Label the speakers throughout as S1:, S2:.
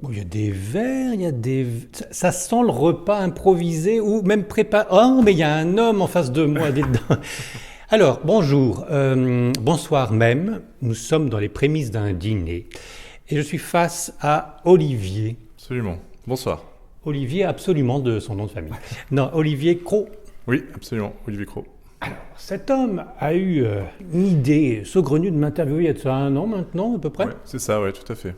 S1: Il y a des verres, il y a des... Ça sent le repas improvisé ou même préparé. Oh, mais il y a un homme en face de moi, dites donc. Alors, bonjour, bonsoir même. Nous sommes dans les prémices d'un dîner. Et je suis face à Olivier.
S2: Absolument. Bonsoir.
S1: Olivier, absolument de son nom de famille. Non, Olivier Cros.
S2: Oui, absolument. Olivier Cros.
S1: Alors, cet homme a eu une idée saugrenue de m'interviewer il y a de ça 1 an maintenant, à peu près.
S2: Ouais, c'est ça, ouais, tout à fait.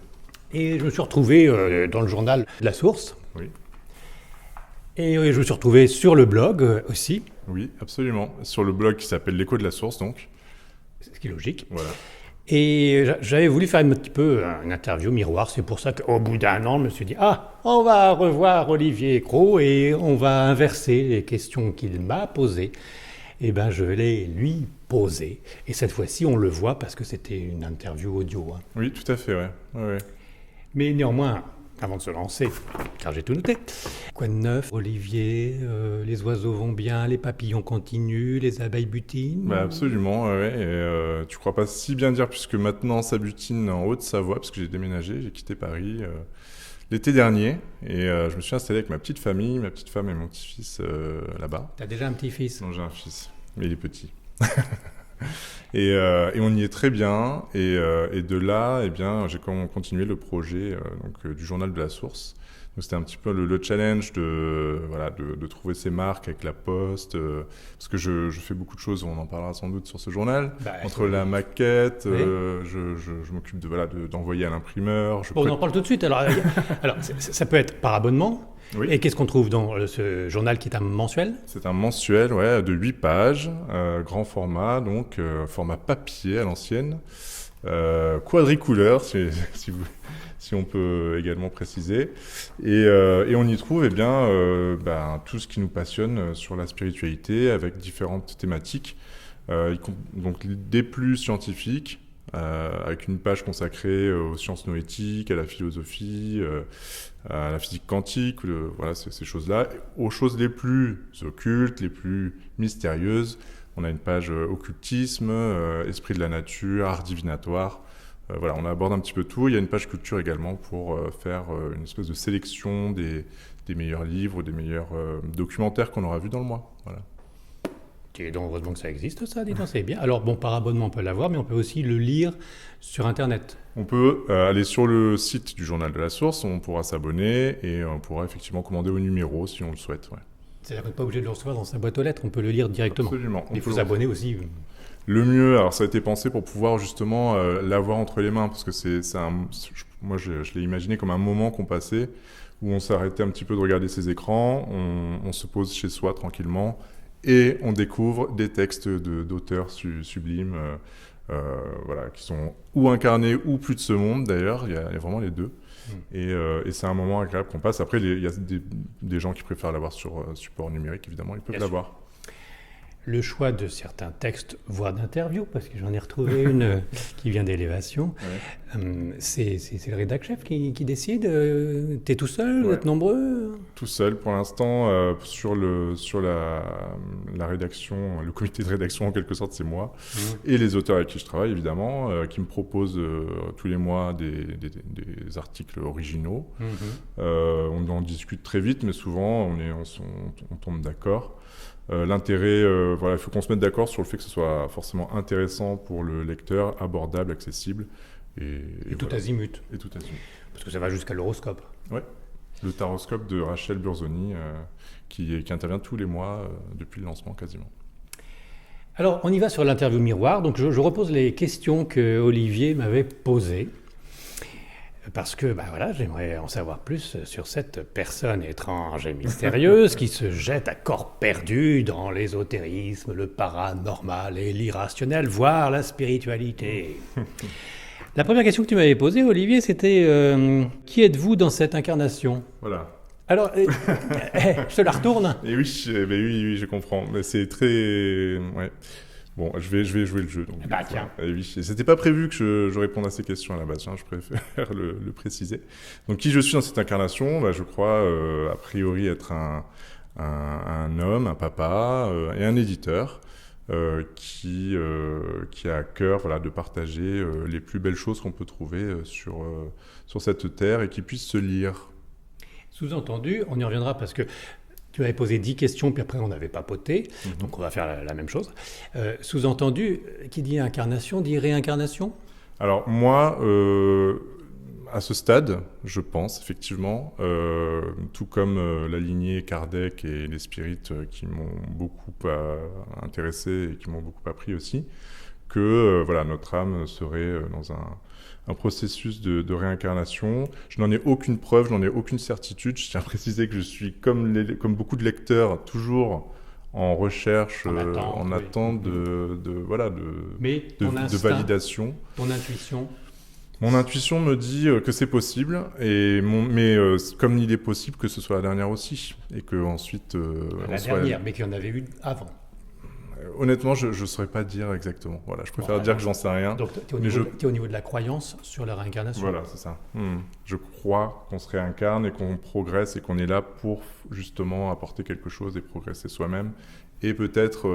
S1: Et je me suis retrouvé dans le journal de La Source.
S2: Oui.
S1: Et je me suis retrouvé sur le blog aussi.
S2: Oui, absolument. Sur le blog qui s'appelle L'Écho de la Source, donc.
S1: Ce qui est logique.
S2: Voilà.
S1: Et j'avais voulu faire un petit peu une interview miroir. C'est pour ça qu'au bout d'1 an, je me suis dit, on va revoir Olivier Cros et on va inverser les questions qu'il m'a posées. Eh bien, je vais les lui poser. Et cette fois-ci, on le voit parce que c'était une interview audio. Hein.
S2: Oui, tout à fait, ouais. Ouais.
S1: Mais néanmoins, avant de se lancer, car j'ai tout noté. Quoi de neuf, Olivier? Les oiseaux vont bien, les papillons continuent, les abeilles butinent?
S2: Bah, absolument, ouais. Et tu crois pas si bien dire, puisque maintenant ça butine en Haute-Savoie, parce que j'ai déménagé, j'ai quitté Paris l'été dernier. Et je me suis installé avec ma petite famille, ma petite femme et mon petit-fils là-bas.
S1: T'as déjà un petit-fils?
S2: Non, j'ai un fils, mais il est petit. Et on y est très bien. Et de là, eh bien, j'ai continué le projet du journal de la Source. Donc c'était un petit peu le challenge de trouver ses marques avec la poste. Parce que je fais beaucoup de choses, on en parlera sans doute sur ce journal. Entre la maquette,
S1: oui.
S2: je m'occupe d'envoyer à l'imprimeur.
S1: On en parle tout de suite. Alors ça peut être par abonnement.
S2: Oui.
S1: Et qu'est-ce qu'on trouve dans ce journal qui est un mensuel?
S2: C'est un mensuel, ouais, de 8 pages, grand format, donc format papier à l'ancienne, quadricouleur, si on peut également préciser. Et on y trouve tout ce qui nous passionne sur la spiritualité avec différentes thématiques, donc des plus scientifiques, avec une page consacrée aux sciences noétiques, à la philosophie, à la physique quantique, ces choses-là, aux choses les plus occultes, les plus mystérieuses. On a une page occultisme, esprit de la nature, art divinatoire. On aborde un petit peu tout. Il y a une page culture également pour faire une espèce de sélection des meilleurs livres, des meilleurs documentaires qu'on aura vus dans le mois. Voilà.
S1: Et donc, heureusement que ça existe, ça, dis donc, c'est bien. Alors, bon, par abonnement, on peut l'avoir, mais on peut aussi le lire sur Internet.
S2: On peut aller sur le site du Journal de la Source, on pourra s'abonner et on pourra effectivement commander au numéro si on le souhaite. Ouais.
S1: C'est-à-dire qu'on n'est pas obligé de le recevoir dans sa boîte aux lettres, on peut le lire directement.
S2: Absolument.
S1: Il faut s'abonner aussi.
S2: Le mieux, alors ça a été pensé pour pouvoir justement l'avoir entre les mains, parce que moi je l'ai imaginé comme un moment qu'on passait, où on s'arrêtait un petit peu de regarder ses écrans, on se pose chez soi tranquillement, et on découvre des textes d'auteurs sublimes, qui sont ou incarnés ou plus de ce monde d'ailleurs, il y a vraiment les deux. Et c'est un moment agréable qu'on passe. Après, il y a des gens qui préfèrent l'avoir sur support numérique, évidemment, ils peuvent l'avoir.
S1: Le choix de certains textes, voire d'interviews, parce que j'en ai retrouvé une qui vient d'Élévation. Ouais. C'est le rédac-chef qui décide. T'es tout seul? Vous êtes nombreux?
S2: Tout seul pour l'instant. Sur la rédaction, le comité de rédaction en quelque sorte, c'est moi. Et les auteurs avec qui je travaille, évidemment, qui me proposent tous les mois des articles originaux. On en discute très vite, mais souvent on tombe d'accord. L'intérêt, il faut qu'on se mette d'accord sur le fait que ce soit forcément intéressant pour le lecteur, abordable, accessible. Et
S1: tout azimut.
S2: Et tout azimut.
S1: Parce que ça va jusqu'à l'horoscope.
S2: Oui, le taroscope de Rachel Burzoni, qui intervient tous les mois depuis le lancement quasiment.
S1: Alors, on y va sur l'interview miroir. Donc, je repose les questions que Olivier m'avait posées. Parce que, j'aimerais en savoir plus sur cette personne étrange et mystérieuse qui se jette à corps perdu dans l'ésotérisme, le paranormal et l'irrationnel, voire la spiritualité. La première question que tu m'avais posée, Olivier, c'était qui êtes-vous dans cette incarnation?
S2: Voilà.
S1: Alors, je te la retourne.
S2: Et oui, je comprends. Mais c'est très... Ouais. Bon, je vais jouer le jeu. Donc,
S1: tiens.
S2: Oui, c'était pas prévu que je réponde à ces questions à la base, je préfère le préciser. Donc, qui je suis dans cette incarnation? Je crois, a priori, être un homme, un papa et un éditeur. qui a à cœur voilà, de partager les plus belles choses qu'on peut trouver sur cette terre et qui puissent se lire.
S1: Sous-entendu, on y reviendra parce que tu avais posé 10 questions, puis après on avait papoté, donc on va faire la même chose. Sous-entendu, qui dit incarnation dit réincarnation ?
S2: Alors moi, à ce stade, je pense effectivement, tout comme la lignée Kardec et les spirites qui m'ont beaucoup intéressé et qui m'ont beaucoup appris aussi, que voilà, notre âme serait dans un processus de réincarnation. Je n'en ai aucune preuve, je n'en ai aucune certitude. Je tiens à préciser que je suis, comme beaucoup de lecteurs, toujours en recherche, en attente de validation.
S1: Ton intuition.
S2: Mon intuition me dit que c'est possible, mais comme il est possible que ce soit la dernière aussi, et que ensuite
S1: la dernière, mais qu'il y en avait eu avant.
S2: Honnêtement, je ne saurais pas dire exactement. Voilà, je préfère dire que j'en sais rien.
S1: Donc, tu es au niveau de la croyance sur la réincarnation.
S2: Voilà, c'est ça. Je crois qu'on se réincarne et qu'on progresse et qu'on est là pour justement apporter quelque chose et progresser soi-même et peut-être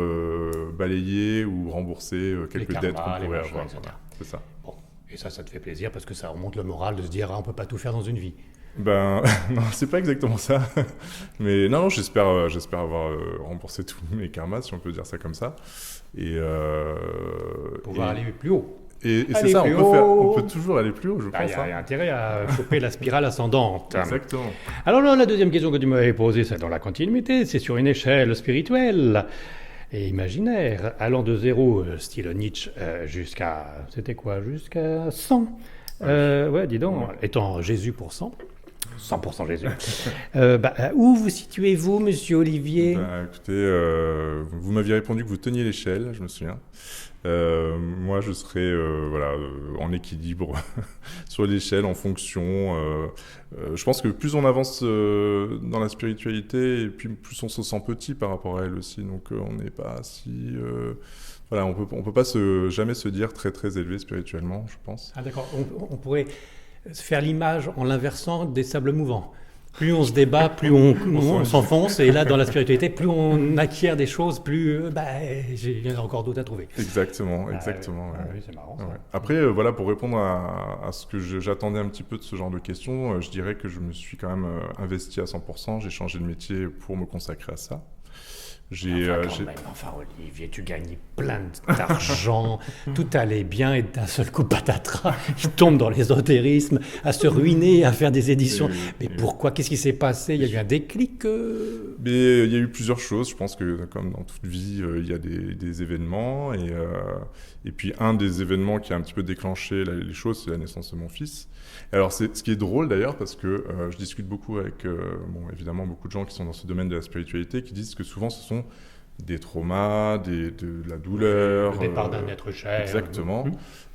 S2: balayer ou rembourser quelques dettes qu'on pourrait avoir. Voilà, c'est ça.
S1: Bon. Et ça te fait plaisir parce que ça remonte le moral de se dire on ne peut pas tout faire dans une vie.
S2: Ben non, c'est pas exactement ça. Mais non, j'espère avoir remboursé tous mes karmas, si on peut dire ça comme ça. Et
S1: pouvoir aller plus haut.
S2: Et c'est ça, on peut toujours aller plus haut, je pense.
S1: Il y a intérêt à choper la spirale ascendante.
S2: Exactement.
S1: Alors là, la deuxième question que tu m'avais posée, c'est dans la continuité, c'est sur une échelle spirituelle et imaginaire, allant de 0, style Nietzsche, jusqu'à... C'était quoi ? Jusqu'à 100. Ouais, dis donc, étant Jésus pour 100. 100% Jésus. Où vous situez-vous, monsieur Olivier ?
S2: Écoutez, vous m'aviez répondu que vous teniez l'échelle, je me souviens. Moi, je serais en équilibre sur l'échelle, en fonction. Je pense que plus on avance dans la spiritualité, et puis plus on se sent petit par rapport à elle aussi. Donc, on n'est pas si... voilà, on peut pas jamais se dire très, très élevé spirituellement, je pense.
S1: Ah d'accord, on pourrait faire l'image en l'inversant des sables mouvants. Plus on se débat, plus on s'enfonce. Et là, dans la spiritualité, plus on acquiert des choses, plus il y en a encore d'autres à trouver.
S2: Exactement.
S1: Oui, c'est marrant. Ça.
S2: Ouais. Après, voilà, pour répondre à ce que j'attendais un petit peu de ce genre de questions, je dirais que je me suis quand même investi à 100%. J'ai changé de métier pour me consacrer à ça.
S1: Enfin, Olivier, tu gagnais plein d'argent, tout allait bien et d'un seul coup, patatras, il tombe dans l'ésotérisme, à se ruiner, à faire des éditions. Mais pourquoi ? Qu'est-ce qui s'est passé ? Il y a eu un déclic
S2: Mais il y a eu plusieurs choses. Je pense que, comme dans toute vie, il y a des événements. Et puis, un des événements qui a un petit peu déclenché les choses, c'est la naissance de mon fils. Alors, ce qui est drôle d'ailleurs, parce que je discute beaucoup avec, évidemment, beaucoup de gens qui sont dans ce domaine de la spiritualité, qui disent que souvent, ce sont des traumas, de la douleur.
S1: Le départ d'un être cher.
S2: Exactement.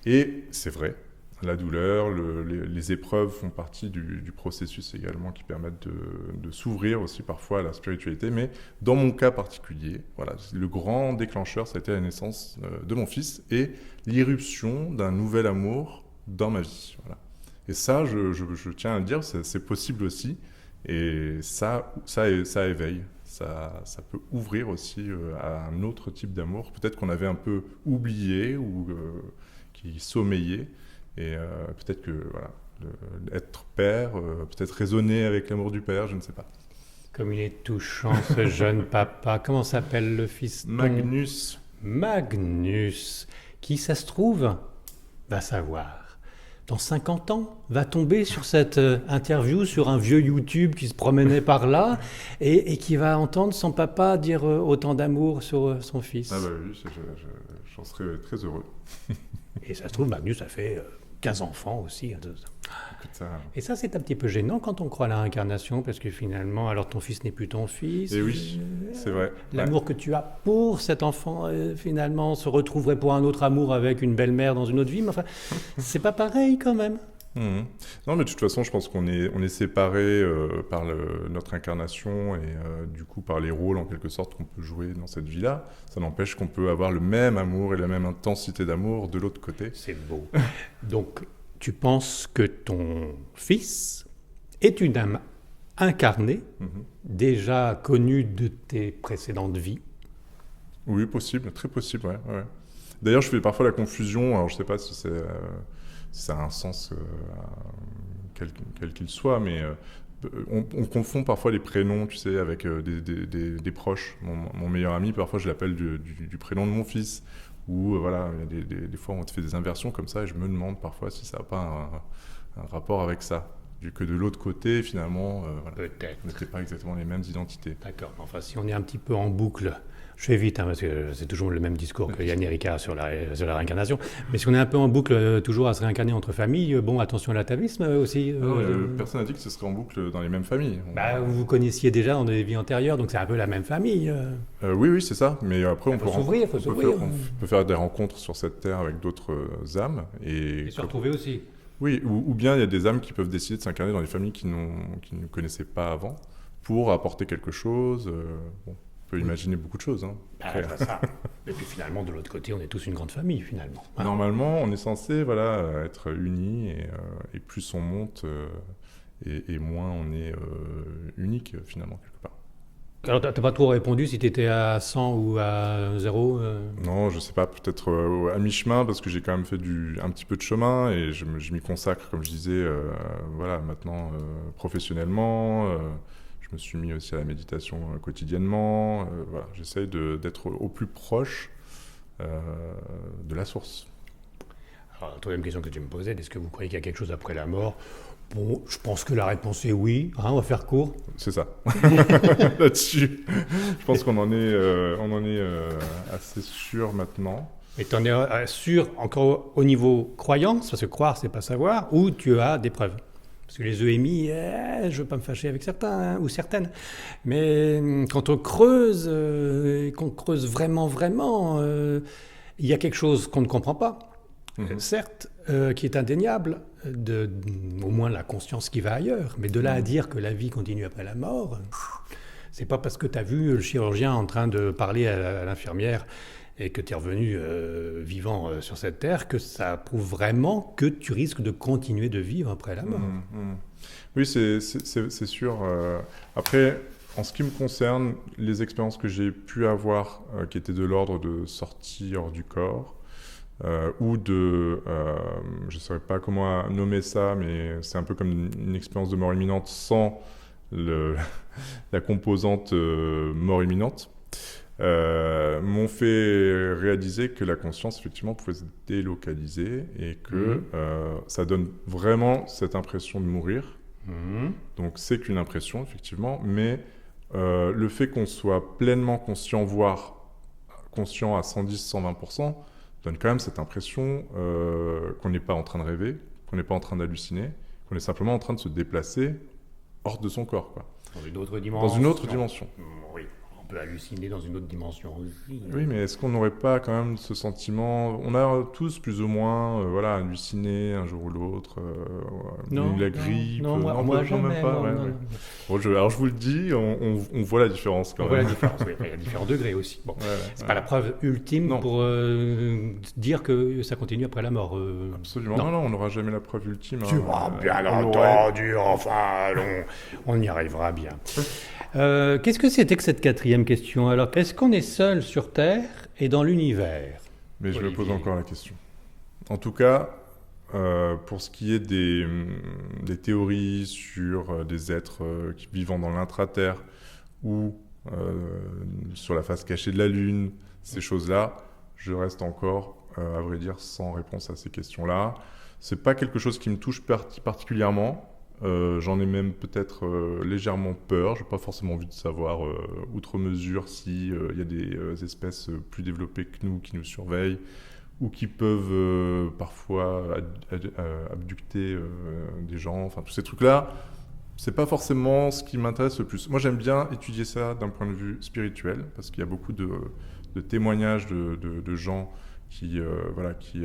S2: Et c'est vrai. La douleur, les épreuves font partie du processus également qui permettent de s'ouvrir aussi parfois à la spiritualité. Mais dans mon cas particulier, voilà, le grand déclencheur, ça a été la naissance de mon fils et l'irruption d'un nouvel amour dans ma vie. Voilà. Et ça, je tiens à le dire, c'est possible aussi. Et ça éveille. Ça peut ouvrir aussi à un autre type d'amour. Peut-être qu'on avait un peu oublié ou qui sommeillait. Et peut-être que être père, peut-être raisonner avec l'amour du père, je ne sais pas.
S1: Comme il est touchant ce jeune papa. Comment s'appelle le fils ?
S2: Magnus.
S1: Magnus, qui ça se trouve, va savoir. Dans 50 ans, va tomber sur cette interview sur un vieux YouTube qui se promenait par là et qui va entendre son papa dire autant d'amour sur son fils.
S2: Ah bah oui, j'en serais très heureux.
S1: Et ça se trouve, Magnus a fait 15 enfants aussi. Et ça, c'est un petit peu gênant quand on croit à la réincarnation, parce que finalement, alors ton fils n'est plus ton fils.
S2: Et oui, c'est vrai.
S1: L'amour que tu as pour cet enfant, finalement, se retrouverait pour un autre amour avec une belle-mère dans une autre vie. Mais enfin, c'est pas pareil quand même.
S2: Non, mais de toute façon, je pense qu'on est séparés par notre incarnation et du coup par les rôles en quelque sorte qu'on peut jouer dans cette vie-là. Ça n'empêche qu'on peut avoir le même amour et la même intensité d'amour de l'autre côté.
S1: C'est beau. Donc, tu penses que ton fils est une âme incarnée, déjà connue de tes précédentes vies.
S2: Oui, possible, très possible, ouais, ouais. D'ailleurs, je fais parfois la confusion, alors je ne sais pas si si ça a un sens quel qu'il soit, mais on confond parfois les prénoms, tu sais, avec des proches. Mon meilleur ami, parfois, je l'appelle du prénom de mon fils. Ou voilà, des fois, on te fait des inversions comme ça, et je me demande parfois si ça n'a pas un rapport avec ça. Vu que de l'autre côté, finalement, voilà,
S1: Peut-être.
S2: on n'était pas exactement les mêmes identités.
S1: D'accord. Enfin, si on est un petit peu en boucle, je fais vite, hein, parce que c'est toujours le même discours que Yann et Ricard sur la réincarnation. Mais si on est un peu en boucle, toujours à se réincarner entre familles, bon, attention à l'atavisme aussi.
S2: Non, personne n'a dit que ce serait en boucle dans les mêmes familles.
S1: Bah, vous vous connaissiez déjà dans des vies antérieures, donc c'est un peu la même famille.
S2: Oui, oui, c'est ça. Mais après,
S1: Il faut s'ouvrir,
S2: on peut faire des rencontres sur cette terre avec d'autres âmes.
S1: Et se retrouver aussi.
S2: Oui, ou bien il y a des âmes qui peuvent décider de s'incarner dans des familles qui ne connaissaient pas avant pour apporter quelque chose. Bon, on peut imaginer beaucoup de choses. Hein.
S1: Ça. Et puis finalement, de l'autre côté, on est tous une grande famille, finalement. Hein.
S2: Normalement, on est censé être unis et plus on monte et moins on est unique, finalement, quelque part.
S1: Alors, t'as pas trop répondu si t'étais à 100 ou à 0
S2: Non, je sais pas, peut-être à mi-chemin, parce que j'ai quand même fait un petit peu de chemin et je m'y consacre, comme je disais, voilà, maintenant professionnellement. Je me suis mis aussi à la méditation quotidiennement. Voilà, j'essaye d'être au plus proche de la source.
S1: Alors, la troisième question que tu me posais, est-ce que vous croyez qu'il y a quelque chose après la mort? Bon, je pense que la réponse est oui. Hein, on va faire court.
S2: C'est ça. Là-dessus, je pense qu'on en est assez sûr maintenant.
S1: Et tu en es sûr encore au niveau croyance, parce que croire, c'est pas savoir, ou tu as des preuves? Parce que les EMI, je ne veux pas me fâcher avec certains ou certaines, mais quand on creuse, qu'on creuse vraiment, il y a quelque chose qu'on ne comprend pas. Certes, qui est indéniable, au moins la conscience qui va ailleurs, mais de là à dire que la vie continue après la mort, c'est pas parce que tu as vu le chirurgien en train de parler à l'infirmière et que tu es revenu vivant sur cette terre que ça prouve vraiment que tu risques de continuer de vivre après la mort.
S2: Oui, c'est sûr. Après, en ce qui me concerne, les expériences que j'ai pu avoir qui étaient de l'ordre de sortir du corps, ou je ne saurais pas comment nommer ça, mais c'est un peu comme une expérience de mort imminente sans la composante mort imminente, m'ont fait réaliser que la conscience, effectivement, pouvait se délocaliser et que ça donne vraiment cette impression de mourir. Donc c'est qu'une impression, effectivement, mais le fait qu'on soit pleinement conscient, voire conscient à 110-120%, donne quand même cette impression qu'on n'est pas en train de rêver, qu'on n'est pas en train d'halluciner, qu'on est simplement en train de se déplacer hors de son corps, quoi.
S1: Dans une autre dimension.
S2: Dans une autre dimension.
S1: Oui, on peut halluciner dans une autre dimension aussi.
S2: Oui, mais est-ce qu'on n'aurait pas quand même ce sentiment? On a tous plus ou moins voilà, halluciné un jour ou l'autre, la grippe.
S1: Non, moi jamais.
S2: Même pas. Bon, alors je vous le dis, on voit la différence quand même.
S1: On voit la différence, oui. Il y a différents degrés aussi. Bon, c'est pas la preuve ultime pour dire que ça continue après la mort.
S2: Absolument. Non, on n'aura jamais la preuve ultime.
S1: Bien entendu, enfin, on y arrivera bien. Qu'est-ce que c'était que cette quatrième question? Alors, est-ce qu'on est seul sur Terre et dans l'univers?
S2: Mais Olivier, je me pose encore la question. En tout cas, pour ce qui est des théories sur des êtres vivant dans l'intra-terre ou sur la face cachée de la Lune, ces choses-là, je reste encore, à vrai dire, sans réponse à ces questions-là. C'est pas quelque chose qui me touche particulièrement. J'en ai même peut-être légèrement peur. Je n'ai pas forcément envie de savoir outre mesure s'il y a des espèces plus développées que nous qui nous surveillent ou qui peuvent parfois abducter des gens. Enfin, tous ces trucs-là, c'est pas forcément ce qui m'intéresse le plus. Moi, j'aime bien étudier ça d'un point de vue spirituel parce qu'il y a beaucoup de témoignages de gens qui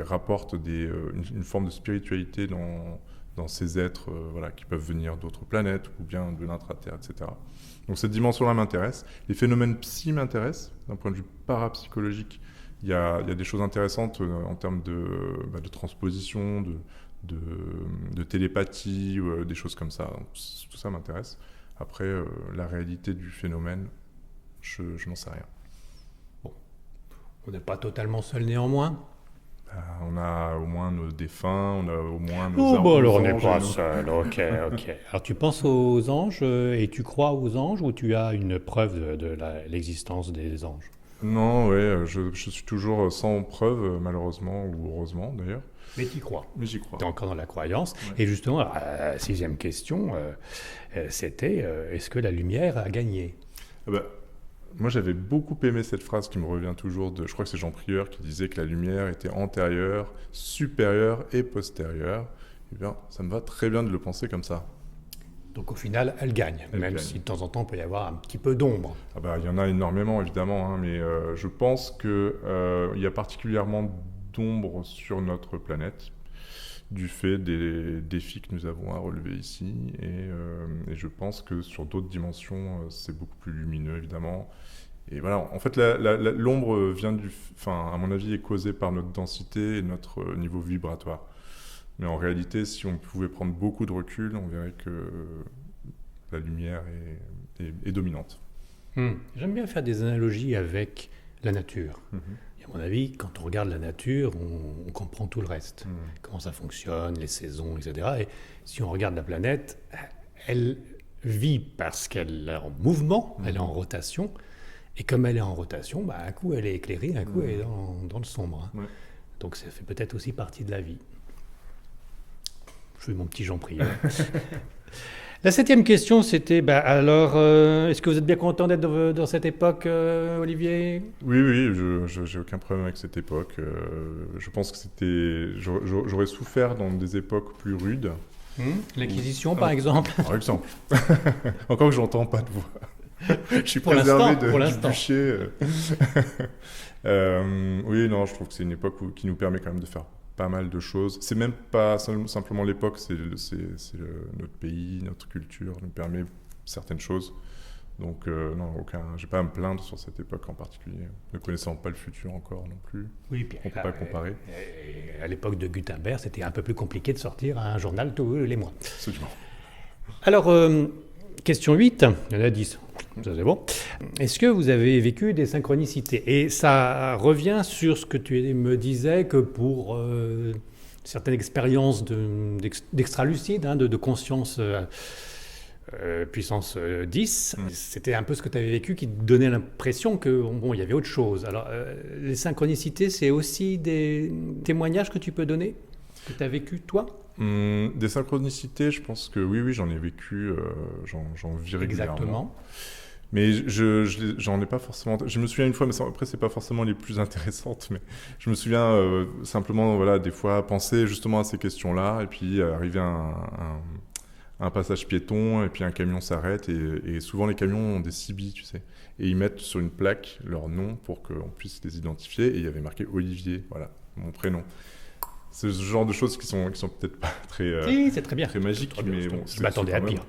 S2: rapportent une forme de spiritualité dans ces êtres qui peuvent venir d'autres planètes ou bien de l'intra-terre, etc. Donc cette dimension-là m'intéresse. Les phénomènes psy m'intéressent. D'un point de vue parapsychologique, il y a des choses intéressantes en termes de transposition, de télépathie, des choses comme ça. Donc, tout ça m'intéresse. Après, la réalité du phénomène, je n'en sais rien.
S1: Bon. On n'est pas totalement seul néanmoins.
S2: On a au moins nos défunts, on a au moins nos
S1: Oh, bon, alors on n'est
S2: anges
S1: pas
S2: et nos-
S1: seul, ok. Alors tu penses aux anges et tu crois aux anges ou tu as une preuve de l'existence des anges?
S2: Non, ouais, je suis toujours sans preuve, malheureusement, ou heureusement d'ailleurs,
S1: Mais tu y crois.
S2: mais j'y crois.
S1: Tu es encore dans la croyance.
S2: Ouais.
S1: Et justement, la sixième question, c'était est-ce que la lumière a gagné?
S2: Ah bah, moi, j'avais beaucoup aimé cette phrase qui me revient toujours je crois que c'est Jean Prieur qui disait que la lumière était antérieure, supérieure et postérieure. Eh bien, ça me va très bien de le penser comme ça.
S1: Donc au final, elle gagne,
S2: Elle
S1: même
S2: gagne.
S1: si de temps en temps, il peut y avoir un petit peu d'ombre.
S2: Ah bah, il y en a énormément, évidemment, hein, mais je pense qu'il il y a particulièrement d'ombre sur notre planète, du fait des défis que nous avons à relever ici, et je pense que sur d'autres dimensions, c'est beaucoup plus lumineux, évidemment. Et voilà, en fait, l'ombre vient enfin, à mon avis, est causée par notre densité et notre niveau vibratoire. Mais en réalité, si on pouvait prendre beaucoup de recul, on verrait que la lumière est dominante.
S1: J'aime bien faire des analogies avec la nature. Et à mon avis, quand on regarde la nature, on comprend tout le reste. Comment ça fonctionne, les saisons, etc. Et si on regarde la planète, elle vit parce qu'elle est en mouvement, elle est en rotation. Et comme elle est en rotation, bah, un coup elle est éclairée, un coup elle est dans le sombre.
S2: Ouais.
S1: Donc ça fait peut-être aussi partie de la vie. Je fais mon petit Jean Prieur. La septième question, c'était, alors, est-ce que vous êtes bien content d'être dans cette époque, Olivier?
S2: Oui, oui, j'ai aucun problème avec cette époque. Je pense que j'aurais souffert dans des époques plus rudes.
S1: L'Inquisition, par exemple?
S2: Par exemple. Encore que j'entends pas de voix. Je suis
S1: Pour
S2: préservé
S1: l'instant, pour
S2: du
S1: l'instant.
S2: bûcher. Oui, non, je trouve que c'est une époque qui nous permet quand même de faire pas mal de choses. C'est même pas simplement l'époque, c'est notre pays, notre culture nous permet certaines choses. Donc non, j'ai pas à me plaindre sur cette époque en particulier. Ne connaissant pas le futur encore non plus,
S1: Oui, puis,
S2: on peut pas comparer.
S1: à l'époque de Gutenberg, c'était un peu plus compliqué de sortir un journal tous les mois.
S2: Absolument.
S1: Alors, question 8, il y en a 10, ça c'est bon. Est-ce que vous avez vécu des synchronicités? Et ça revient sur ce que tu me disais que pour certaines expériences d'extra-lucide, de conscience puissance 10, c'était un peu ce que tu avais vécu qui te donnait l'impression que bon, il y avait autre chose. Alors, les synchronicités, c'est aussi des témoignages que tu peux donner, que tu as vécu toi?
S2: Des synchronicités, je pense que oui, j'en ai vécu, j'en vis régulièrement.
S1: Exactement.
S2: Mais j'en ai pas forcément. Je me souviens une fois, mais après c'est pas forcément les plus intéressantes, mais je me souviens simplement, voilà, des fois penser justement à ces questions-là, et puis arriver à un passage piéton, et puis un camion s'arrête, et souvent les camions ont des CB, tu sais, et ils mettent sur une plaque leur nom pour qu'on puisse les identifier, et il y avait marqué Olivier, voilà, mon prénom. C'est ce genre de choses qui sont peut-être pas très,
S1: Si, c'est très bien.
S2: très magiques,
S1: Très bien,
S2: mais bon.
S1: je m'attendais à
S2: quand même-
S1: pire.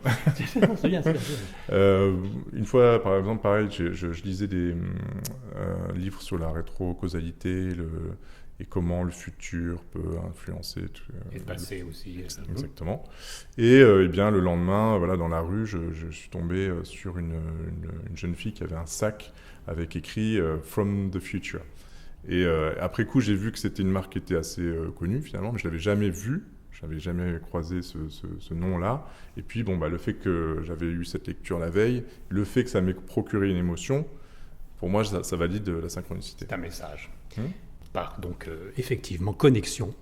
S1: C'est bien, c'est bien.
S2: Une fois, par exemple, pareil, je lisais des livres sur la rétrocausalité et comment le futur peut influencer tout,
S1: Et le passé aussi.
S2: exactement. Et eh bien, le lendemain, voilà, dans la rue, je suis tombé sur une jeune fille qui avait un sac avec écrit From the Future. Et après coup, j'ai vu que c'était une marque qui était assez connue finalement, mais je l'avais jamais vue. Je n'avais jamais croisé ce nom-là. Et puis, bon, le fait que j'avais eu cette lecture la veille, le fait que ça m'ait procuré une émotion, pour moi, ça valide la synchronicité.
S1: C'est un message. Par donc effectivement connexion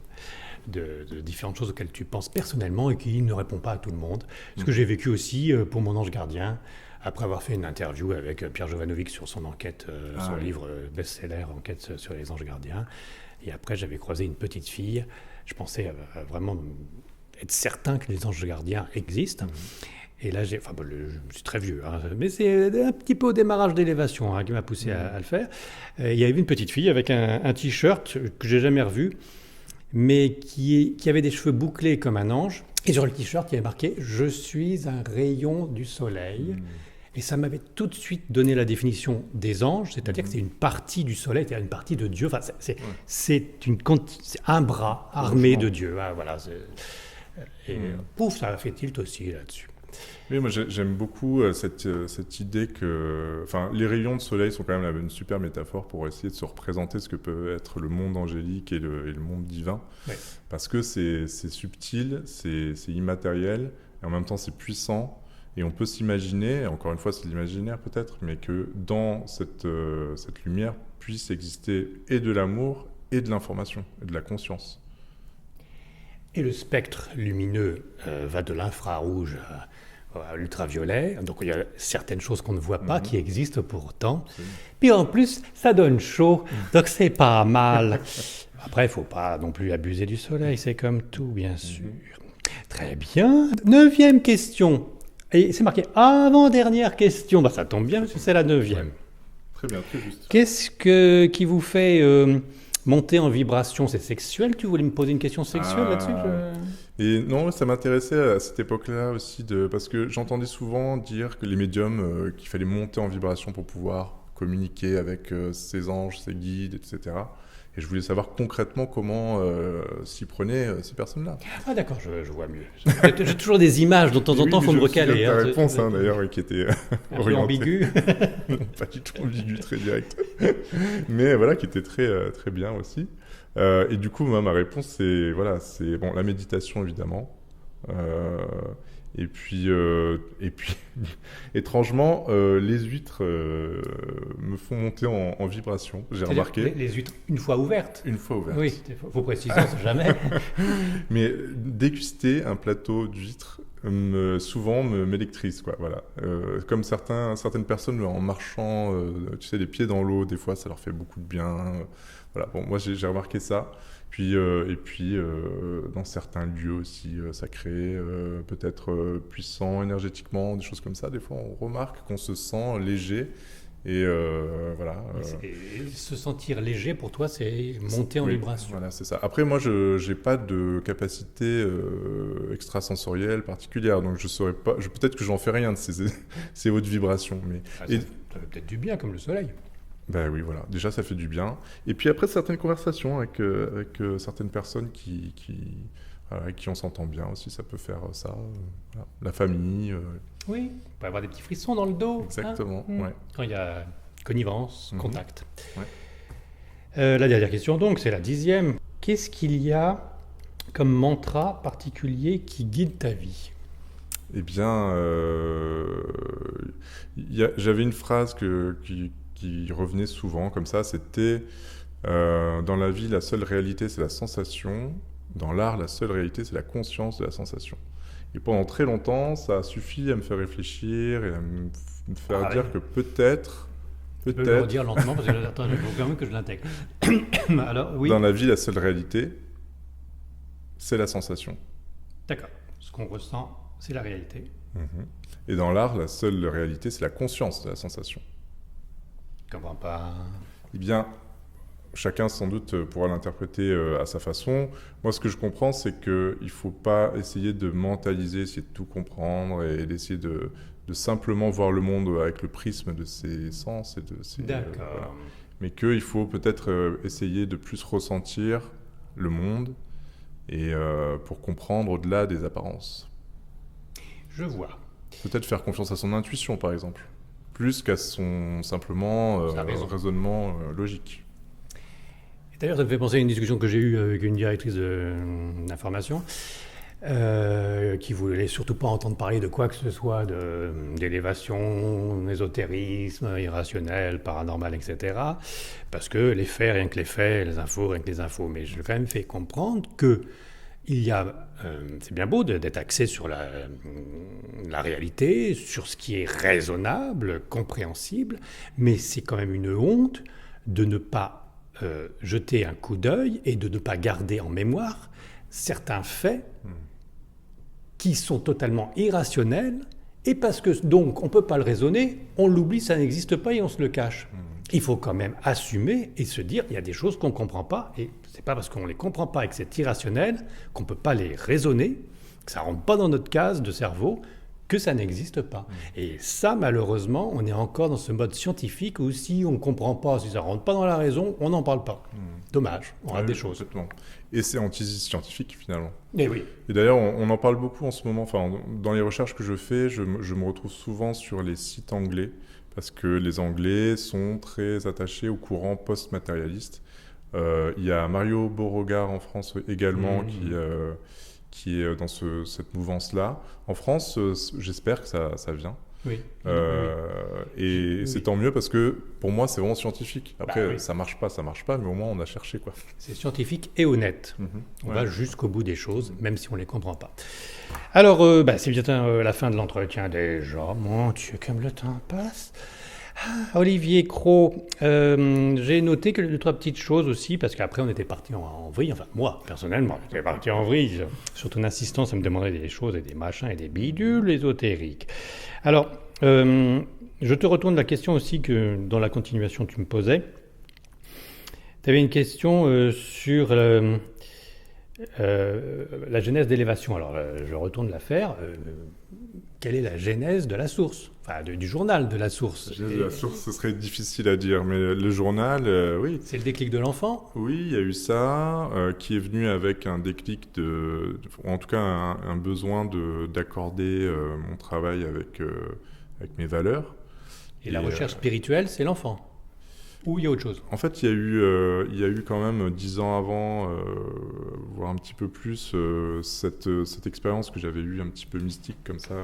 S1: de différentes choses auxquelles tu penses personnellement et qui ne répond pas à tout le monde. Ce que j'ai vécu aussi pour mon ange gardien, après avoir fait une interview avec Pierre Jovanovic sur son enquête, son livre best-seller, Enquête sur les anges gardiens. Et après, j'avais croisé une petite fille. Je pensais vraiment être certain que les anges gardiens existent. Et là, je suis très vieux, mais c'est un petit peu au démarrage d'élévation qui m'a poussé à le faire. Il y avait une petite fille avec un t-shirt que j'ai jamais revu, mais qui avait des cheveux bouclés comme un ange. Et sur le t-shirt, il y avait marqué « Je suis un rayon du soleil ». Et ça m'avait tout de suite donné la définition des anges, c'est-à-dire que c'est une partie du soleil, c'est une partie de Dieu. Enfin, c'est un bras armé de Dieu. Ah, voilà. Et pouf, ça a fait tilt aussi là-dessus.
S2: Oui, moi j'aime beaucoup cette idée que, enfin, les rayons de soleil sont quand même une super métaphore pour essayer de se représenter ce que peut être le monde angélique et le monde divin,
S1: Oui.
S2: parce que c'est subtil, c'est immatériel, et en même temps c'est puissant, et on peut s'imaginer, encore une fois c'est l'imaginaire peut-être, mais que dans cette lumière puisse exister et de l'amour et de l'information, et de la conscience.
S1: Et le spectre lumineux va de l'infrarouge à l'ultraviolet. Donc il y a certaines choses qu'on ne voit pas qui existent pourtant. Puis en plus, ça donne chaud, donc c'est pas mal. Après, il ne faut pas non plus abuser du soleil, c'est comme tout, bien sûr. Très bien. 9e question. Et c'est marqué avant-dernière question. Bah, ça tombe bien parce que c'est la 9e.
S2: Ouais. Très bien, très juste.
S1: Qu'est-ce qui vous fait monter en vibration? C'est sexuel? Tu voulais me poser une question sexuelle là-dessus?
S2: Et non, ça m'intéressait à cette époque-là aussi, parce que j'entendais souvent dire que les médiums, qu'il fallait monter en vibration pour pouvoir communiquer avec ses anges, ses guides, etc. Et je voulais savoir concrètement comment s'y prenaient ces personnes-là.
S1: Ah d'accord, je vois mieux. J'ai toujours des images, de temps en temps, il faut me recaler.
S2: Ta réponse, d'ailleurs, qui était
S1: un peu ambiguë.
S2: Non, pas du tout ambiguë, très directe. Mais voilà, qui était très, très bien aussi. Et du coup, moi, ma réponse, c'est bon, la méditation, évidemment. Et puis, étrangement, les huîtres me font monter en vibration. J'ai remarqué.
S1: Les huîtres, une fois ouvertes.
S2: Une fois ouvertes.
S1: Oui, il faut préciser, on ne sait jamais.
S2: Mais déguster un plateau d'huîtres souvent m'électrise, quoi. Voilà. Comme certaines personnes en marchant, tu sais, les pieds dans l'eau, des fois, ça leur fait beaucoup de bien. Voilà. Bon, moi, j'ai remarqué ça. Et puis, dans certains lieux aussi sacrés, peut-être puissants énergétiquement, des choses comme ça, des fois on remarque qu'on se sent léger. Et voilà.
S1: Et se sentir léger, pour toi, c'est monter en vibration.
S2: Voilà, c'est ça. Après, moi, je n'ai pas de capacité extrasensorielle particulière, donc je saurais pas. Peut-être que j'en fais rien de ces hautes vibrations. Mais,
S1: ça fait peut-être du bien, comme le soleil.
S2: Ben oui, voilà. Déjà, ça fait du bien. Et puis après, certaines conversations avec certaines personnes qui on s'entend bien aussi, ça peut faire ça. Voilà. La famille.
S1: Oui, on peut avoir des petits frissons dans le dos.
S2: Exactement, ouais.
S1: Quand il y a connivence, contact.
S2: Ouais.
S1: La dernière question, donc, c'est la 10e. Qu'est-ce qu'il y a comme mantra particulier qui guide ta vie?
S2: Eh bien, j'avais une phrase qui revenait souvent comme ça, c'était dans la vie, la seule réalité, c'est la sensation. Dans l'art, la seule réalité, c'est la conscience de la sensation. Et pendant très longtemps, ça a suffi à me faire réfléchir et à me faire dire que peut-être...
S1: Tu peux le redire lentement, parce que attends, il faut quand même que je l'intègre. Alors, oui.
S2: Dans la vie, la seule réalité, c'est la sensation.
S1: D'accord. Ce qu'on ressent, c'est la réalité.
S2: Et dans l'art, la seule réalité, c'est la conscience de la sensation.
S1: Je ne comprends pas.
S2: Eh bien, chacun sans doute pourra l'interpréter à sa façon. Moi, ce que je comprends, c'est qu'il ne faut pas essayer de mentaliser, essayer de tout comprendre et d'essayer de simplement voir le monde avec le prisme de ses sens et de ses...
S1: D'accord.
S2: Voilà. Mais qu'il faut peut-être essayer de plus ressentir le monde et pour comprendre au-delà des apparences.
S1: Je vois.
S2: Peut-être faire confiance à son intuition, par exemple, plus qu'à son simplement raisonnement logique.
S1: Et d'ailleurs, ça me fait penser à une discussion que j'ai eue avec une directrice d'information qui voulait surtout pas entendre parler de quoi que ce soit d'élévation, ésotérisme, irrationnel, paranormal, etc. Parce que les faits, rien que les faits, les infos, rien que les infos. Mais je lui ai quand même fait comprendre que c'est bien beau d'être axé sur la réalité, sur ce qui est raisonnable, compréhensible, mais c'est quand même une honte de ne pas jeter un coup d'œil et de ne pas garder en mémoire certains faits qui sont totalement irrationnels, et parce que donc on ne peut pas le raisonner, on l'oublie, ça n'existe pas et on se le cache. Il faut quand même assumer et se dire, il y a des choses qu'on ne comprend pas, et ce n'est pas parce qu'on ne les comprend pas et que c'est irrationnel qu'on ne peut pas les raisonner, que ça ne rentre pas dans notre case de cerveau. que ça n'existe pas. Et ça, malheureusement, on est encore dans ce mode scientifique où si on ne comprend pas, si ça ne rentre pas dans la raison, on n'en parle pas. Dommage, on rate des choses.
S2: Complètement. Et c'est anti-scientifique finalement.
S1: Et oui.
S2: Et d'ailleurs, on en parle beaucoup en ce moment. Enfin, dans les recherches que je fais, je me retrouve souvent sur les sites anglais parce que les Anglais sont très attachés au courant post-matérialiste. Il y a Mario Beauregard en France également qui est dans cette mouvance-là. En France, j'espère que ça vient.
S1: Oui.
S2: Et c'est tant mieux parce que pour moi, c'est vraiment scientifique. Après,
S1: oui.
S2: ça marche pas, mais au moins on a cherché, quoi.
S1: C'est scientifique et honnête. On
S2: Ouais.
S1: va jusqu'au bout des choses, même si on ne les comprend pas. Alors, c'est bientôt la fin de l'entretien déjà. Mon Dieu, comme le temps passe. Ah, Olivier Cros, j'ai noté que 2-3 petites choses aussi, parce qu'après on était parti en vrille, enfin moi personnellement, j'étais parti en vrille. Sur ton insistance, ça me demandait des choses et des machins et des bidules ésotériques. Alors, je te retourne la question aussi que dans la continuation tu me posais. Tu avais une question sur la genèse d'élévation. Alors, je retourne la faire. Quelle est la genèse de la source? Enfin, du journal de la source.
S2: La genèse de la source, ce serait difficile à dire, mais le journal, oui.
S1: C'est le déclic de l'enfant?
S2: Oui, il y a eu ça, qui est venu avec un déclic ou en tout cas un besoin d'accorder mon travail avec mes valeurs.
S1: Et la recherche spirituelle, c'est l'enfant? Ou il y a autre chose?
S2: En fait, il y a eu quand même 10 ans avant, voire un petit peu plus, cette expérience que j'avais eue un petit peu mystique comme ça,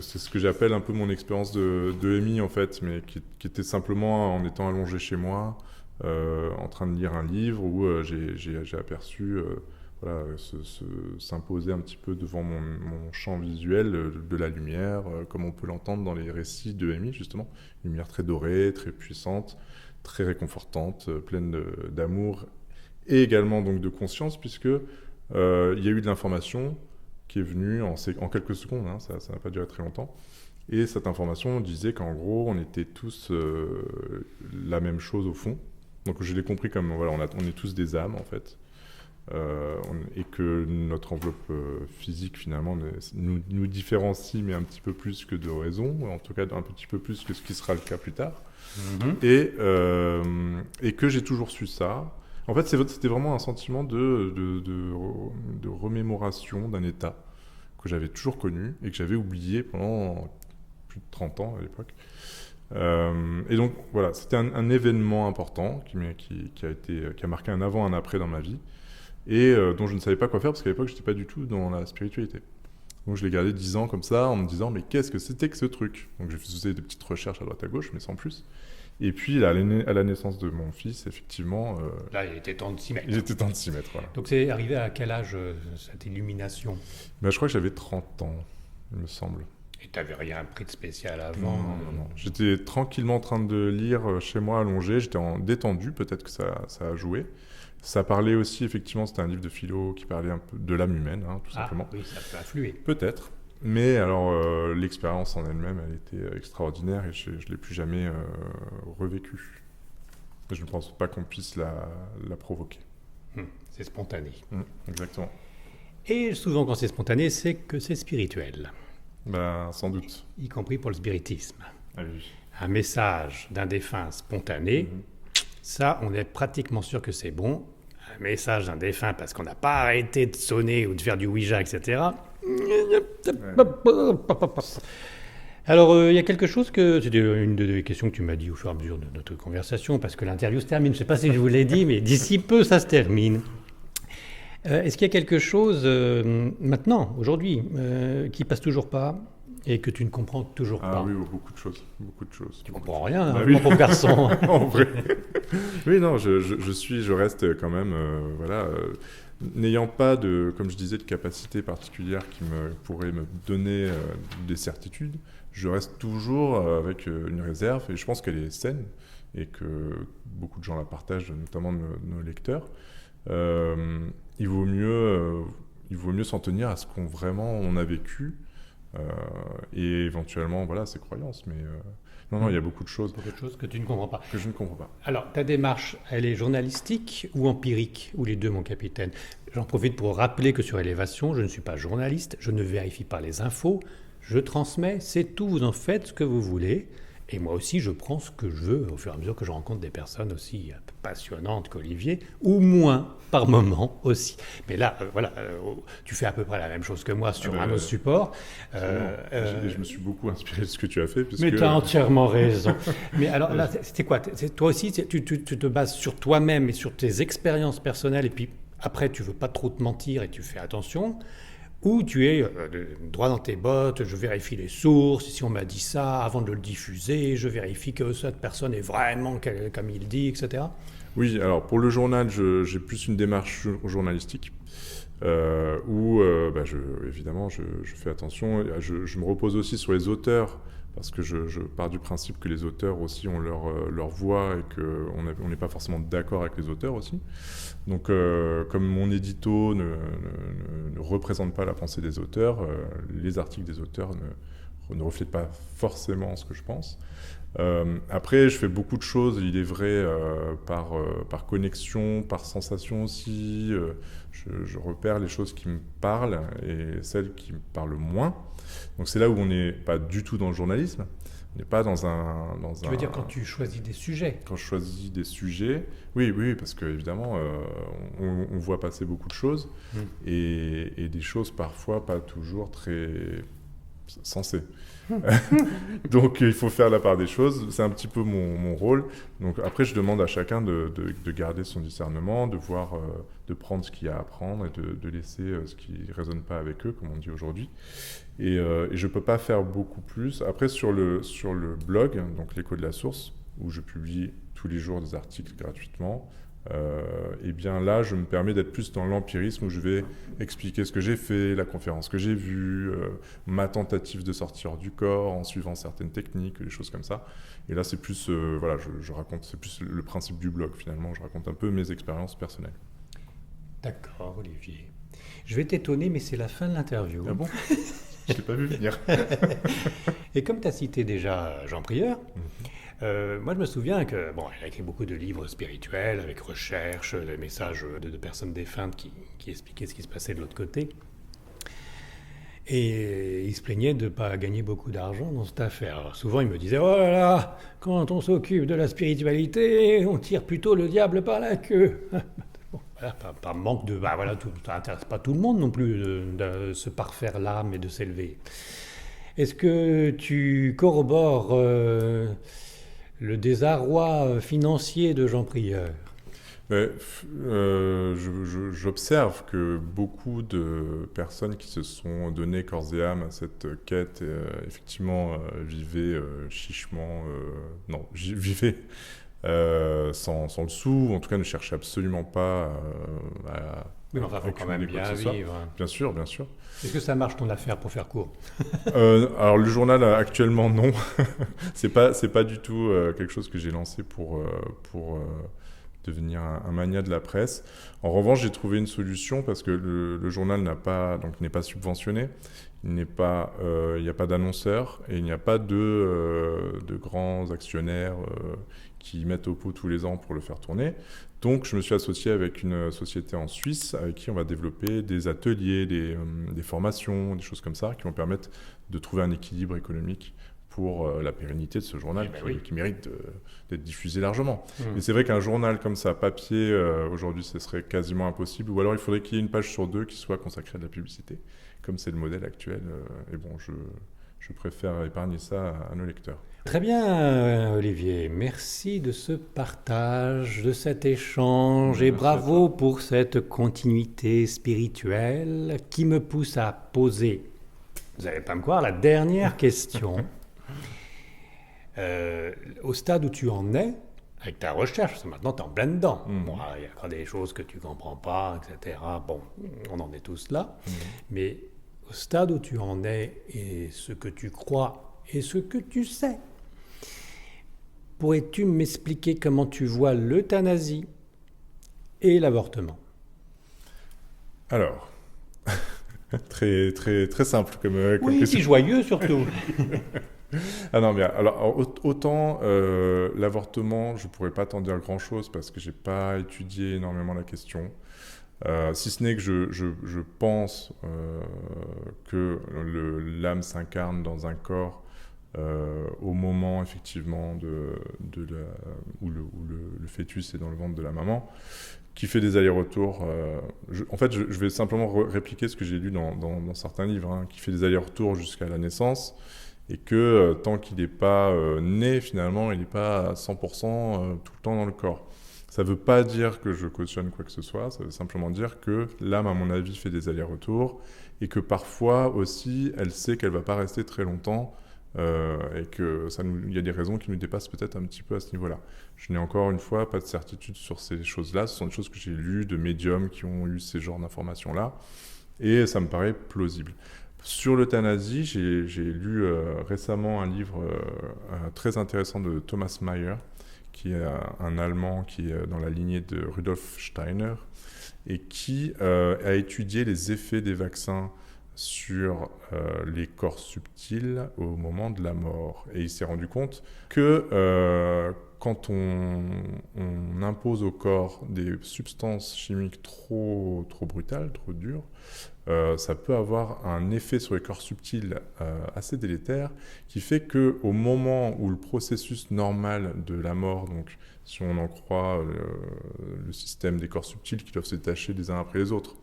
S2: c'est ce que j'appelle un peu mon expérience de EMI en fait, mais qui était simplement en étant allongé chez moi, en train de lire un livre où j'ai aperçu s'imposer un petit peu devant mon champ visuel de la lumière, comme on peut l'entendre dans les récits de EMI justement, une lumière très dorée, très puissante, très réconfortante, pleine d'amour et également donc de conscience, puisque il y a eu de l'information qui est venue en quelques secondes, hein, ça n'a pas duré très longtemps. Et cette information disait qu'en gros, on était tous la même chose au fond. Donc je l'ai compris comme, voilà, on est tous des âmes en fait. Et que notre enveloppe physique finalement nous différencie, mais un petit peu plus que de raison, ou en tout cas un petit peu plus que ce qui sera le cas plus tard. Et que j'ai toujours su ça. En fait, c'était vraiment un sentiment de remémoration d'un état que j'avais toujours connu et que j'avais oublié pendant plus de 30 ans à l'époque. Et donc voilà, c'était un événement important qui a marqué un avant, un après dans ma vie, et dont je ne savais pas quoi faire parce qu'à l'époque je n'étais pas du tout dans la spiritualité. Donc je l'ai gardé 10 ans comme ça en me disant mais qu'est-ce que c'était que ce truc? Donc j'ai fait des petites recherches à droite à gauche mais sans plus. Et puis là, à la naissance de mon fils, effectivement...
S1: là, il était temps de s'y mettre.
S2: Il était temps de s'y mettre, voilà.
S1: Donc c'est arrivé à quel âge cette illumination?
S2: Je crois que j'avais 30 ans, il me semble.
S1: Et tu n'avais rien pris de spécial avant?
S2: Non. J'étais tranquillement en train de lire chez moi allongé, j'étais détendu, peut-être que ça a joué. Ça parlait aussi, effectivement, c'était un livre de philo qui parlait un peu de l'âme humaine, hein, tout simplement.
S1: Oui, ça peut influer.
S2: Peut-être. Mais alors, l'expérience en elle-même, elle était extraordinaire et je ne l'ai plus jamais revécue. Je ne pense pas qu'on puisse la provoquer.
S1: C'est spontané.
S2: Exactement.
S1: Et souvent, quand c'est spontané, c'est que c'est spirituel.
S2: Sans doute.
S1: Y compris pour le spiritisme.
S2: Ah oui.
S1: Un message d'un défunt spontané, ça, on est pratiquement sûr que c'est bon. Un message d'un défunt parce qu'on n'a pas arrêté de sonner ou de faire du Ouija, etc. Alors, il y a quelque chose c'était une des questions que tu m'as dit au fur et à mesure de notre conversation, parce que l'interview se termine, je ne sais pas si je vous l'ai dit, mais d'ici peu, ça se termine. Est-ce qu'il y a quelque chose, maintenant, aujourd'hui, qui passe toujours pas et que tu ne comprends toujours pas?
S2: Ah oui, beaucoup de choses.
S1: Tu ne comprends rien,
S2: oui.
S1: mon pauvre garçon.
S2: En vrai. Oui, non, je reste quand même, n'ayant pas comme je disais, de capacité particulière qui pourrait me donner des certitudes, je reste toujours avec une réserve et je pense qu'elle est saine et que beaucoup de gens la partagent, notamment nos lecteurs. Il vaut mieux s'en tenir à ce qu'on vraiment on a vécu et éventuellement, voilà, ses croyances. Mais non, il y a beaucoup de choses
S1: Beaucoup de choses que tu ne comprends pas.
S2: que je ne comprends pas.
S1: Alors, ta démarche, elle est journalistique ou empirique? Ou les deux, mon capitaine? J'en profite pour rappeler que sur Élévation, je ne suis pas journaliste, je ne vérifie pas les infos, je transmets, c'est tout, vous en faites ce que vous voulez. Et moi aussi, je prends ce que je veux au fur et à mesure que je rencontre des personnes aussi passionnantes qu'Olivier, ou moins par moment aussi. Mais là, tu fais à peu près la même chose que moi sur un autre support.
S2: Je me suis beaucoup inspiré de ce que tu as fait.
S1: Mais tu as entièrement raison. Mais alors là, c'était quoi? Toi aussi, tu te bases sur toi-même et sur tes expériences personnelles, et puis après, tu veux pas trop te mentir et tu fais attention. Ou tu es droit dans tes bottes, je vérifie les sources, si on m'a dit ça avant de le diffuser, je vérifie que cette personne est vraiment comme il dit, etc.
S2: Oui, alors pour le journal, j'ai plus une démarche journalistique où évidemment je fais attention. Je me repose aussi sur les auteurs parce que je pars du principe que les auteurs aussi ont leur voix et qu'on n'est pas forcément d'accord avec les auteurs aussi. Donc comme mon édito ne représente pas la pensée des auteurs, les articles des auteurs ne reflètent pas forcément ce que je pense. Après, je fais beaucoup de choses, il est vrai, par connexion, par sensation aussi. Je repère les choses qui me parlent et celles qui me parlent moins. Donc c'est là où on n'est pas du tout dans le journalisme. On n'est pas dans un...
S1: Tu veux dire quand tu choisis des sujets?
S2: Quand je choisis des sujets, oui, parce qu'évidemment, on voit passer beaucoup de choses et des choses parfois pas toujours très sensées. Donc il faut faire la part des choses, c'est un petit peu mon rôle. Donc après je demande à chacun de garder son discernement, de voir, de prendre ce qu'il y a à prendre et de laisser ce qui ne résonne pas avec eux, comme on dit aujourd'hui. Et je ne peux pas faire beaucoup plus. Après sur le blog, donc l'écho de la source, où je publie tous les jours des articles gratuitement, et bien là je me permets d'être plus dans l'empirisme où je vais expliquer ce que j'ai fait, la conférence que j'ai vue, ma tentative de sortir du corps en suivant certaines techniques, des choses comme ça. Et là c'est plus, je raconte, c'est plus le principe du blog finalement, je raconte un peu mes expériences personnelles.
S1: D'accord, Olivier. Je vais t'étonner, mais c'est la fin de l'interview.
S2: Ah bon? Je ne l'ai pas vu venir.
S1: Et comme tu as cité déjà Jean Prieur, moi je me souviin que, il a écrit beaucoup de livres spirituels avec recherche, des messages de personnes défuntes qui expliquaient ce qui se passait de l'autre côté. Et il se plaignait de ne pas gagner beaucoup d'argent dans cette affaire. Alors souvent il me disait, oh là là, quand on s'occupe de la spiritualité, on tire plutôt le diable par la queue. Voilà, par manque de... ça n'intéresse pas tout le monde non plus de se parfaire l'âme et de s'élever. Est-ce que tu corrobores le désarroi financier de Jean Prieur?
S2: J'observe que beaucoup de personnes qui se sont données corps et âme à cette quête, effectivement, vivaient chichement... vivaient... sans le sou, en tout cas ne cherchaient absolument pas à...
S1: Oui, mais enfin, il faut quand même bien vivre.
S2: Bien sûr.
S1: Est-ce que ça marche ton affaire, pour faire court?
S2: Alors le journal, actuellement, non. C'est pas du tout quelque chose que j'ai lancé pour devenir un mania de la presse. En revanche, j'ai trouvé une solution parce que le journal n'est pas subventionné. Il n'y a pas d'annonceurs et il n'y a pas de grands actionnaires qui mettent au pot tous les ans pour le faire tourner. Donc, je me suis associé avec une société en Suisse avec qui on va développer des ateliers, des formations, des choses comme ça qui vont permettre de trouver un équilibre économique pour la pérennité de ce journal qui mérite d'être diffusé largement. Mais c'est vrai qu'un journal comme ça, papier, aujourd'hui, ce serait quasiment impossible. Ou alors, il faudrait qu'il y ait une page sur deux qui soit consacrée à de la publicité, comme c'est le modèle actuel. Et bon, je préfère épargner ça à nos lecteurs.
S1: Très bien, Olivier. Merci de ce partage, de cet échange. Et bravo pour cette continuité spirituelle qui me pousse à poser, vous n'allez pas me croire, la dernière question. Au stade où tu en es, avec ta recherche, parce que maintenant tu es en plein dedans. Il y a encore des choses que tu ne comprends pas, etc. Bon, on en est tous là. Mais au stade où tu en es et ce que tu crois et ce que tu sais, pourrais-tu m'expliquer comment tu vois l'euthanasie et l'avortement?
S2: Alors, Très, très, très simple comme
S1: Oui,
S2: question.
S1: si joyeux surtout.
S2: Ah non, mais alors autant l'avortement, je pourrais pas t'en dire grand-chose parce que j'ai pas étudié énormément la question. Si ce n'est que je pense que l'âme s'incarne dans un corps au moment effectivement où le fœtus est dans le ventre de la maman, qui fait des allers-retours. En fait, je vais simplement répliquer ce que j'ai lu dans certains livres, hein, qui fait des allers-retours jusqu'à la naissance, et que tant qu'il n'est pas né, finalement, il n'est pas à 100% tout le temps dans le corps. Ça ne veut pas dire que je cautionne quoi que ce soit, ça veut simplement dire que l'âme, à mon avis, fait des allers-retours, et que parfois aussi, elle sait qu'elle ne va pas rester très longtemps, et qu'il y a des raisons qui nous dépassent peut-être un petit peu à ce niveau-là. Je n'ai encore une fois pas de certitude sur ces choses-là, ce sont des choses que j'ai lues de médiums qui ont eu ces genres d'informations-là, et ça me paraît plausible. Sur l'euthanasie, j'ai lu récemment un livre très intéressant de Thomas Mayer, qui est un Allemand qui est dans la lignée de Rudolf Steiner, et qui a étudié les effets des vaccins sur les corps subtils au moment de la mort. Et il s'est rendu compte que quand on impose au corps des substances chimiques trop brutales, trop dures, ça peut avoir un effet sur les corps subtils assez délétère, qui fait qu'au moment où le processus normal de la mort, donc si on en croit le système des corps subtils qui doivent se détacher les uns après les autres,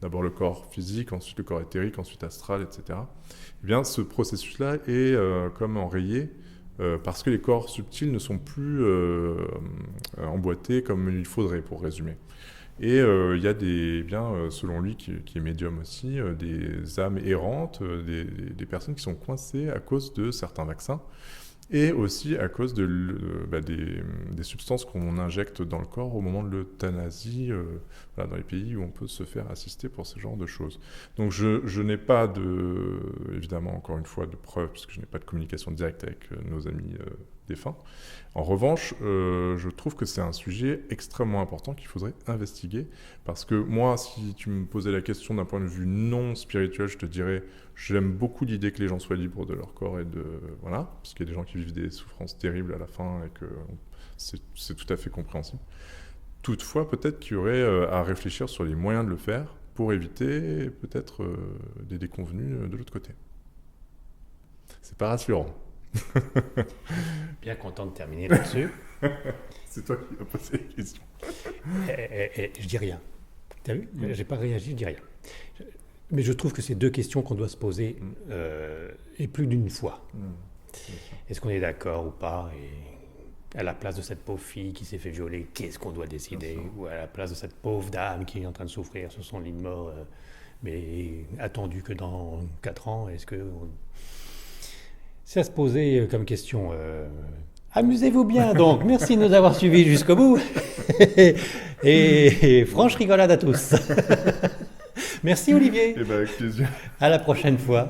S2: d'abord le corps physique, ensuite le corps éthérique, ensuite astral, etc. Eh bien, ce processus-là est comme enrayé parce que les corps subtils ne sont plus emboîtés comme il faudrait, pour résumer. Et il y a selon lui, qui est médium aussi, des âmes errantes, des personnes qui sont coincées à cause de certains vaccins, et aussi à cause des substances qu'on injecte dans le corps au moment de l'euthanasie, dans les pays où on peut se faire assister pour ce genre de choses. Donc je n'ai pas évidemment, encore une fois, de preuves, puisque je n'ai pas de communication directe avec nos amis défunts. En revanche, je trouve que c'est un sujet extrêmement important qu'il faudrait investiguer, parce que moi, si tu me posais la question d'un point de vue non spirituel, je te dirais, j'aime beaucoup l'idée que les gens soient libres de leur corps, voilà, parce qu'il y a des gens qui vivent des souffrances terribles à la fin, et que c'est tout à fait compréhensible. Toutefois, peut-être qu'il y aurait à réfléchir sur les moyens de le faire, pour éviter peut-être des déconvenues de l'autre côté. C'est pas rassurant.
S1: Bien content de terminer là-dessus.
S2: C'est toi qui as posé la question.
S1: Et je dis rien. T'as vu ? J'ai pas réagi, je dis rien. Mais je trouve que c'est deux questions qu'on doit se poser, et plus d'une fois. Est-ce qu'on est d'accord ou pas ? Et à la place de cette pauvre fille qui s'est fait violer, qu'est-ce qu'on doit décider ? Ou à la place de cette pauvre dame qui est en train de souffrir sur son lit de mort, mais attendu que dans 4 ans, est-ce que... C'est à se poser comme question. Amusez-vous bien donc, merci de nous avoir suivis jusqu'au bout. et franche rigolade à tous. Merci Olivier.
S2: Avec plaisir.
S1: À la prochaine fois.